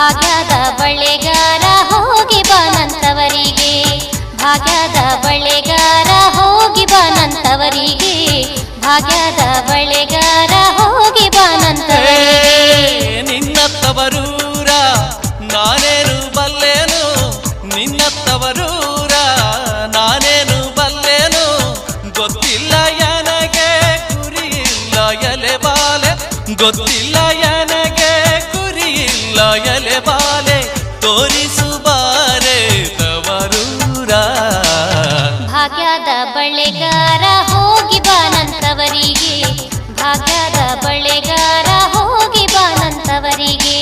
ಭಾಗ್ಯದ ಬಳೆಗಾರ ಹೋಗಿ ಬಾನಂತವರಿಗೆ, ಭಾಗ್ಯದ ಬಳೆಗಾರ ಹೋಗಿ ಬಾನಂತವರಿಗೆ, ಭಾಗ್ಯದ ಬಳೆಗಾರ ಹೋಗಿ ಬಾನಂತವರಿಗೆ. ನಿನ್ನತ್ತವರೂರ ನಾನೇನು ಬಲ್ಲೇನು, ನಿನ್ನತ್ತವರೂರ ನಾನೇನು ಬಲ್ಲೇನು, ಗೊತ್ತಿಲ್ಲ ನನಗೆ ಕುರಿಯಿಲ್ಲ ಎಲೆ ಬಾಲೆ, ಗೊತ್ತಿಲ್ಲ ನನಗೆ ಕುರಿಯಿಲ್ಲ ಎಲೆ ಬಾಲೆ, ತೋರಿಸುಬಾರೆ ತವರೂರ. ಭಾಗ್ಯದ ಬಳೆಗಾರ ಹೋಗಿ ಬಾನಂತವರಿಗೆ, ಭಾಗ್ಯದ ಬಳೆಗಾರ ಹೋಗಿ ಬಾನಂತವರಿಗೆ.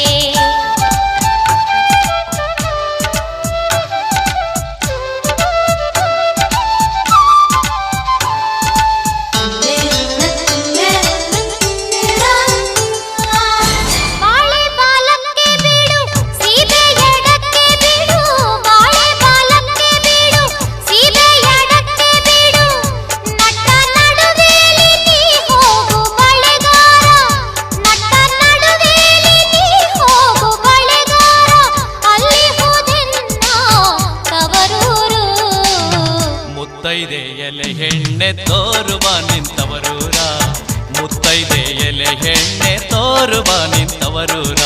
ಮುತ್ತೈದೆ ಎಲೆ ಹೆಣ್ಣೆ ತೋರುವ ನಿಂತವರೂರ, ಮುತ್ತೈದೆ ಎಲೆ ಹೆಣ್ಣೆ ತೋರುವ ನಿಂತವರೂರ.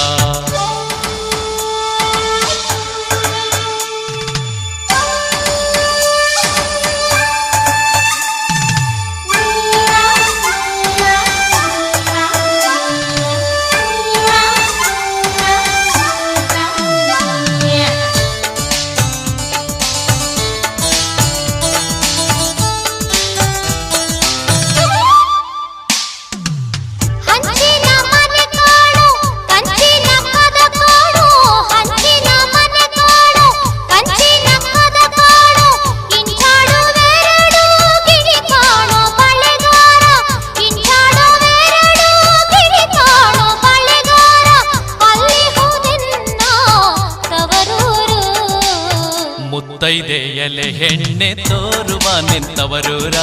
ಮುತ್ತೈದೆ ಎಲೆ ಹೆಣ್ಣೆ ತೋರುವ ನಿಂತವರೂರ,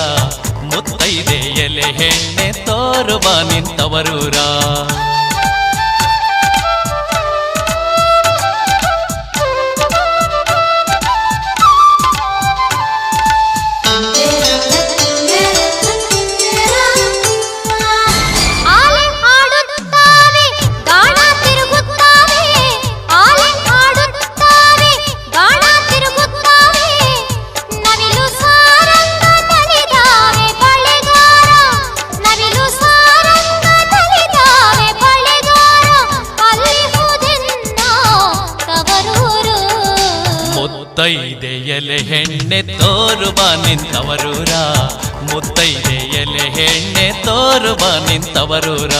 ಮುತ್ತೈದೆ ಎಲೆ ಹೆಣ್ಣೆ ತೋರುವ ನಿಂತವರೂರ. ಮುತ್ತೈದೆ ಎಲೆ ಹೆಣ್ಣೆ ತೋರುವ ನಿಂತವರೂರ, ಮುತ್ತೈದೆ ಎಲೆ ಹೆಣ್ಣೆ ತೋರುವ ನಿಂತವರೂರ.